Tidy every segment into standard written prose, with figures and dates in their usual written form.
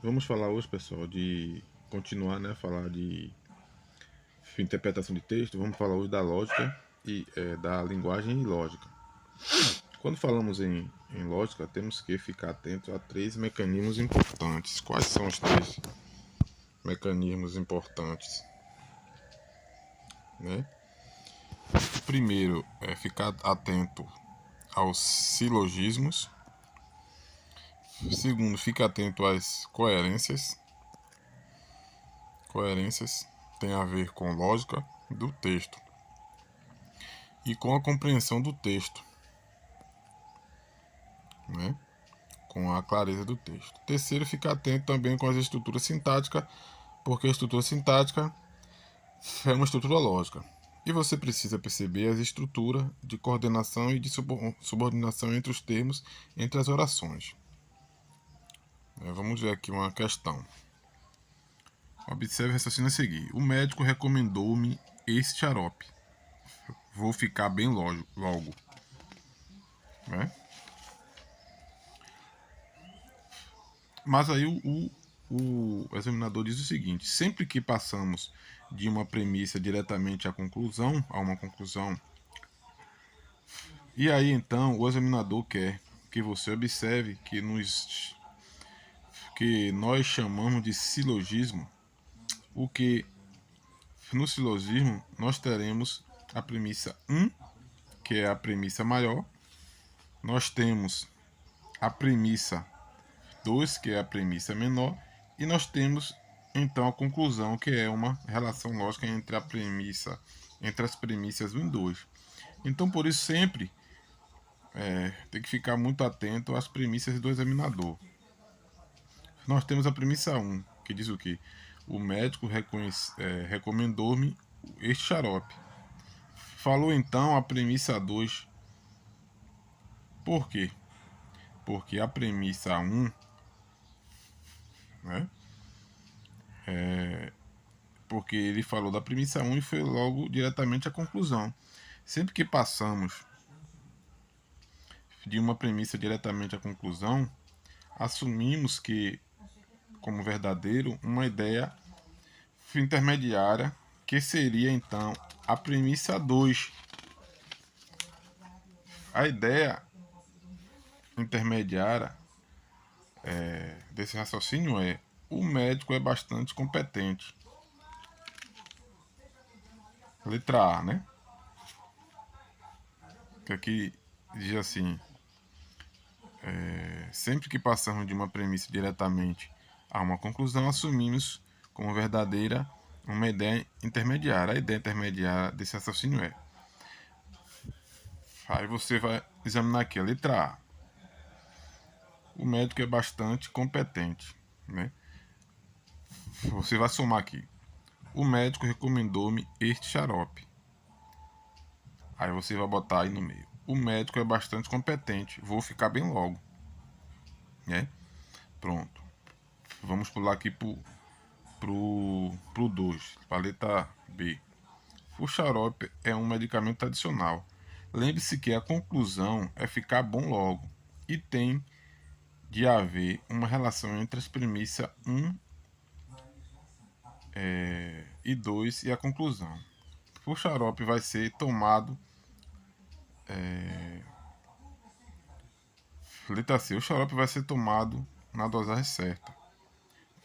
Vamos falar hoje, pessoal, de continuar, né, falar de interpretação de texto. Vamos falar hoje da lógica e da linguagem e lógica. Quando falamos em lógica, temos que ficar atento a três mecanismos importantes. Quais são os três mecanismos importantes, né? O primeiro é ficar atento aos silogismos. O segundo, ficar atento às coerências. Coerências tem a ver com lógica do texto e com a compreensão do texto, né? Com a clareza do texto. Terceiro, ficar atento também com as estruturas sintáticas, porque a estrutura sintática é uma estrutura lógica. E você precisa perceber as estruturas de coordenação e de subordinação entre os termos, entre as orações. Vamos ver aqui uma questão. Observe o raciocínio a seguir. O médico recomendou-me este xarope. Vou ficar bem logo. Né? Mas aí o examinador diz o seguinte: sempre que passamos de uma premissa diretamente a uma conclusão, e aí então o examinador quer que você observe que nós chamamos de silogismo, o que no silogismo nós teremos a premissa 1, que é a premissa maior, nós temos a premissa 2, que é a premissa menor, e nós temos então a conclusão, que é uma relação lógica entre as premissas 1 e 2. Então, por isso, sempre tem que ficar muito atento às premissas do examinador. Nós temos a premissa 1, que diz o quê? O médico recomendou-me este xarope. Falou então a premissa 2. Por quê? Porque a premissa 1, né? Porque ele falou da premissa 1 e foi logo diretamente à conclusão. Sempre que passamos de uma premissa diretamente à conclusão, assumimos que, como verdadeiro, uma ideia intermediária, que seria então a premissa 2. A ideia intermediária desse raciocínio é: o médico é bastante competente. Letra A, né? Que aqui diz assim: sempre que passamos de uma premissa diretamente a uma conclusão, assumimos como verdadeira uma ideia intermediária. A ideia intermediária desse raciocínio é: aí você vai examinar aqui a letra A. O médico é bastante competente, né? Você vai somar aqui: o médico recomendou-me este xarope. Aí você vai botar aí no meio: o médico é bastante competente, vou ficar bem logo, né? Pronto. Vamos pular aqui pro 2, para a letra B. O xarope é um medicamento tradicional. Lembre-se que a conclusão é ficar bom logo e tem de haver uma relação entre as premissas 1 e 2 e a conclusão. O xarope vai ser tomado. Letra C. O xarope vai ser tomado na dosagem certa.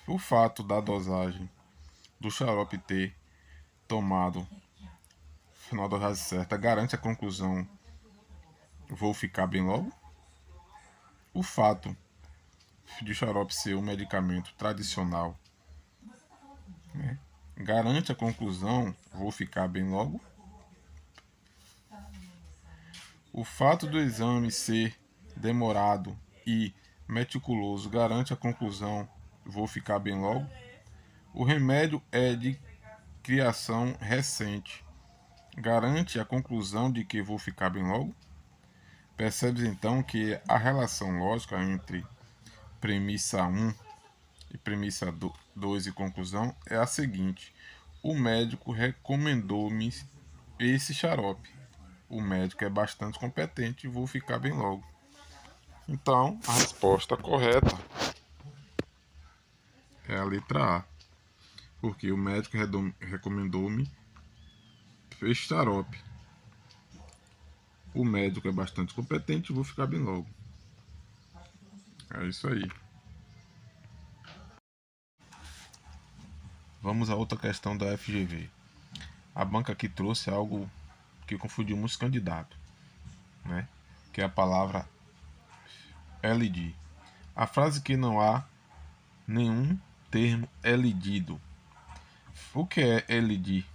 O fato da dosagem do xarope ter tomado na dosagem certa garante a conclusão: vou ficar bem logo. O fato de xarope ser um medicamento tradicional, né, garante a conclusão: vou ficar bem logo. O fato do exame ser demorado e meticuloso garante a conclusão: vou ficar bem logo. O remédio é de criação recente, garante a conclusão de que vou ficar bem logo. Percebes então que a relação lógica entre premissa 1 e premissa 2 e conclusão é a seguinte: o médico recomendou-me esse xarope. O médico é bastante competente, vou ficar bem logo. Então, a resposta correta é a letra A, porque o médico recomendou-me peixe xarope. O médico é bastante competente, vou ficar bem logo. É isso aí. Vamos a outra questão da FGV. A banca aqui trouxe algo que confundiu muitos candidatos, né? Que é a palavra elidir. A frase que não há nenhum termo elidido. O que é elidir?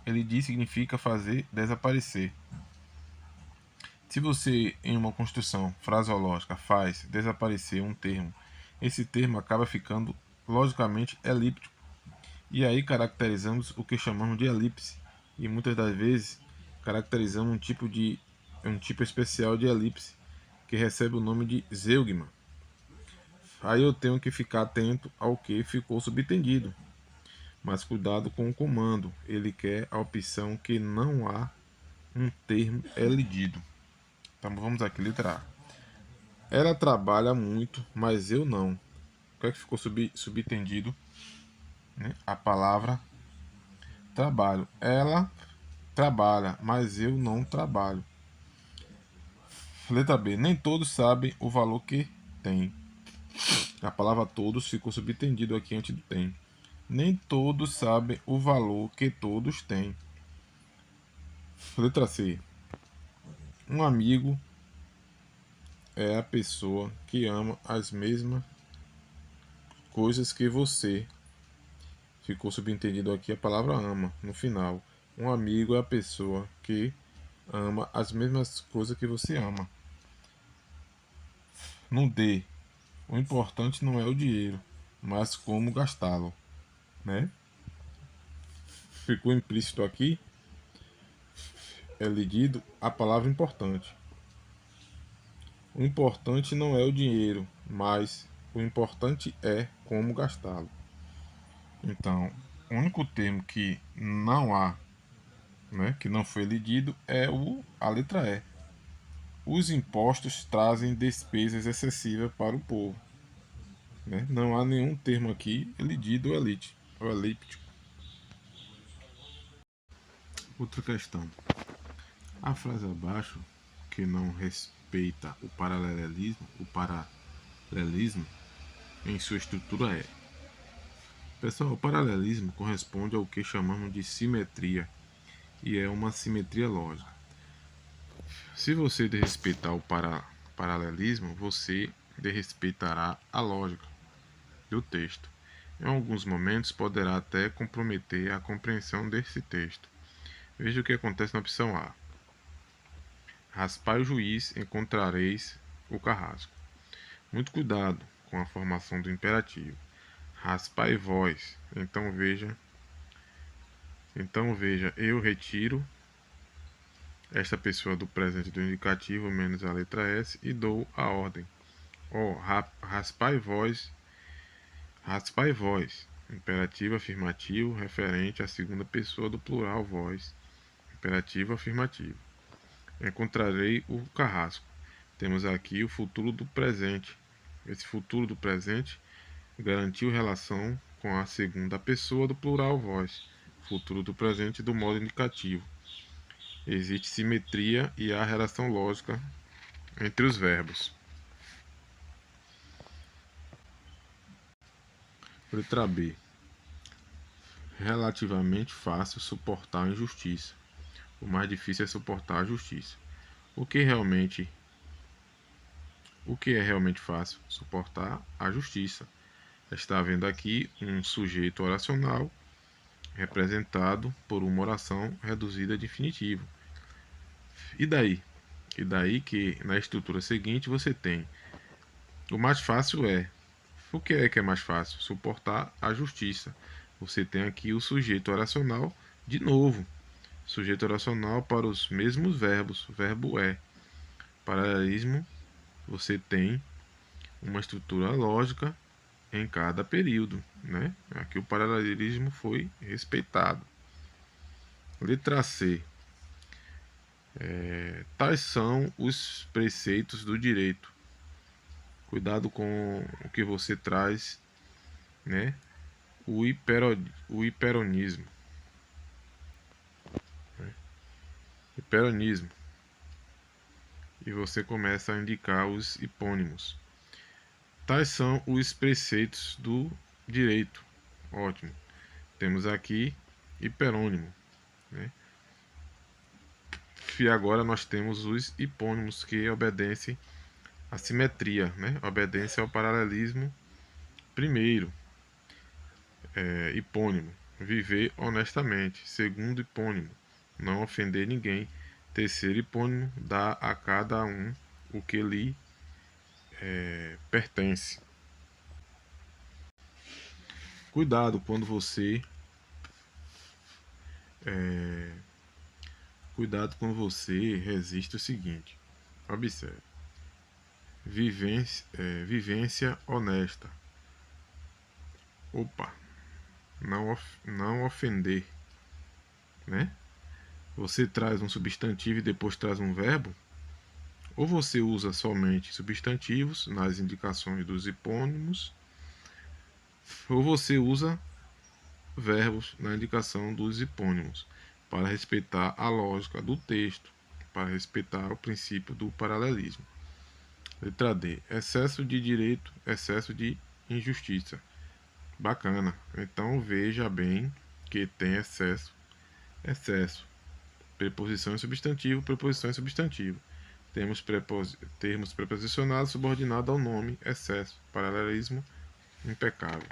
Elidir significa fazer desaparecer. Se você, em uma construção fraseológica, faz desaparecer um termo, esse termo acaba ficando logicamente elíptico. E aí caracterizamos o que chamamos de elipse. E muitas das vezes caracterizamos um tipo especial de elipse, que recebe o nome de zeugma. Aí eu tenho que ficar atento ao que ficou subentendido. Mas cuidado com o comando, ele quer a opção que não há um termo elidido. Então vamos aqui, letra A. Ela trabalha muito, mas eu não. O que é que ficou subentendido? Né? A palavra trabalho. Ela trabalha, mas eu não trabalho. Letra B. Nem todos sabem o valor que tem. A palavra todos ficou subentendido aqui antes do tem. Nem todos sabem o valor que todos têm. Letra C. Um amigo é a pessoa que ama as mesmas coisas que você. Ficou subentendido aqui a palavra ama no final. Um amigo é a pessoa que ama as mesmas coisas que você ama. No D, o importante não é o dinheiro, mas como gastá-lo, né? Ficou implícito aqui, é lido a palavra importante. O importante não é o dinheiro, mas o importante é como gastá-lo. Então, o único termo que não há, né, que não foi lido é a letra E. Os impostos trazem despesas excessivas para o povo. Né? Não há nenhum termo aqui elidido ou elíptico. Outra questão. A frase abaixo, que não respeita o paralelismo em sua estrutura é. Pessoal, o paralelismo corresponde ao que chamamos de simetria e é uma simetria lógica. Se você desrespeitar o paralelismo, você desrespeitará a lógica do texto. Em alguns momentos poderá até comprometer a compreensão desse texto. Veja o que acontece na opção A. Raspai o juiz, encontrareis o carrasco. Muito cuidado com a formação do imperativo. Raspai vós. Então veja, eu retiro esta pessoa do presente do indicativo menos a letra S e dou a ordem. Raspai vós. Raspai vós. Imperativo afirmativo referente à segunda pessoa do plural vós. Imperativo afirmativo. Encontrarei o carrasco. Temos aqui o futuro do presente. Esse futuro do presente garantiu relação com a segunda pessoa do plural vós. Futuro do presente do modo indicativo. Existe simetria e há relação lógica entre os verbos. Letra B. Relativamente fácil suportar a injustiça. O mais difícil é suportar a justiça. O que é realmente fácil? Suportar a justiça. Está havendo aqui um sujeito oracional representado por uma oração reduzida a definitivo. E daí? E daí que na estrutura seguinte você tem o mais fácil é. O que é mais fácil? Suportar a justiça. Você tem aqui o sujeito oracional de novo. Sujeito oracional para os mesmos verbos. Verbo é. Paralelismo, você tem uma estrutura lógica em cada período, né? Aqui o paralelismo foi respeitado. Letra C. Tais são os preceitos do direito. Cuidado com o que você traz, né? o hiperonismo. Hiperonismo. E você começa a indicar os hipônimos. Tais são os preceitos do direito. Ótimo. Temos aqui hiperônimo, né? E agora nós temos os hipônimos que obedecem à simetria, né? Obedecem ao paralelismo. Primeiro, hipônimo, viver honestamente. Segundo hipônimo, não ofender ninguém. Terceiro hipônimo, dar a cada um o que lhe pertence. Cuidado quando você resiste o seguinte. Observe. Vivência honesta. Opa, não ofender, né? Você traz um substantivo e depois traz um verbo? Ou você usa somente substantivos nas indicações dos hipônimos, ou você usa verbos na indicação dos hipônimos, para respeitar a lógica do texto, para respeitar o princípio do paralelismo. Letra D. Excesso de direito, excesso de injustiça. Bacana. Então veja bem que tem excesso. Preposição e substantivo, preposição e substantivo. Temos termos preposicionados subordinados ao nome, excesso, paralelismo, impecável.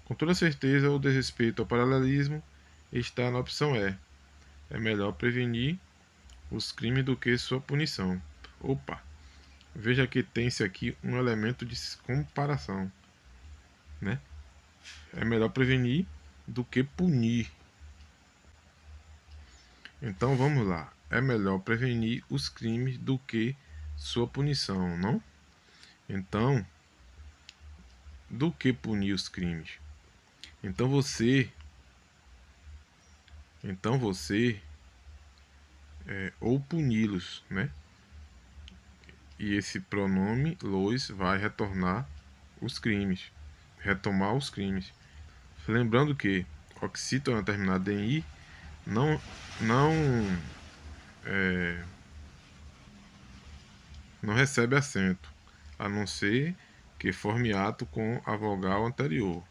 Com toda certeza, o desrespeito ao paralelismo está na opção E. É melhor prevenir os crimes do que sua punição. Opa! Veja que tem-se aqui um elemento de comparação, né? É melhor prevenir do que punir. Então vamos lá. É melhor prevenir os crimes do que sua punição, não? Então, do que punir os crimes? Então você ou puni-los, né? E esse pronome los vai retornar os crimes, retomar os crimes. Lembrando que oxítona terminado em i não recebe acento, a não ser que forme ato com a vogal anterior.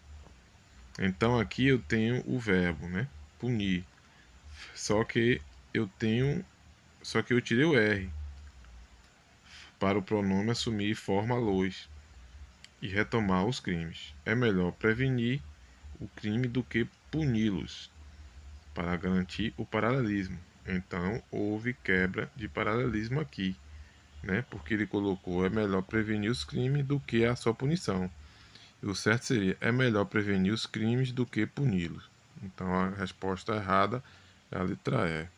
Então aqui eu tenho o verbo, né? Punir. Só que eu tirei o R para o pronome assumir forma los e retomar os crimes. É melhor prevenir o crime do que puni-los, para garantir o paralelismo. Então houve quebra de paralelismo aqui, né? Porque ele colocou é melhor prevenir os crimes do que a sua punição. E o certo seria é melhor prevenir os crimes do que puni-los. Então a resposta errada é a letra E.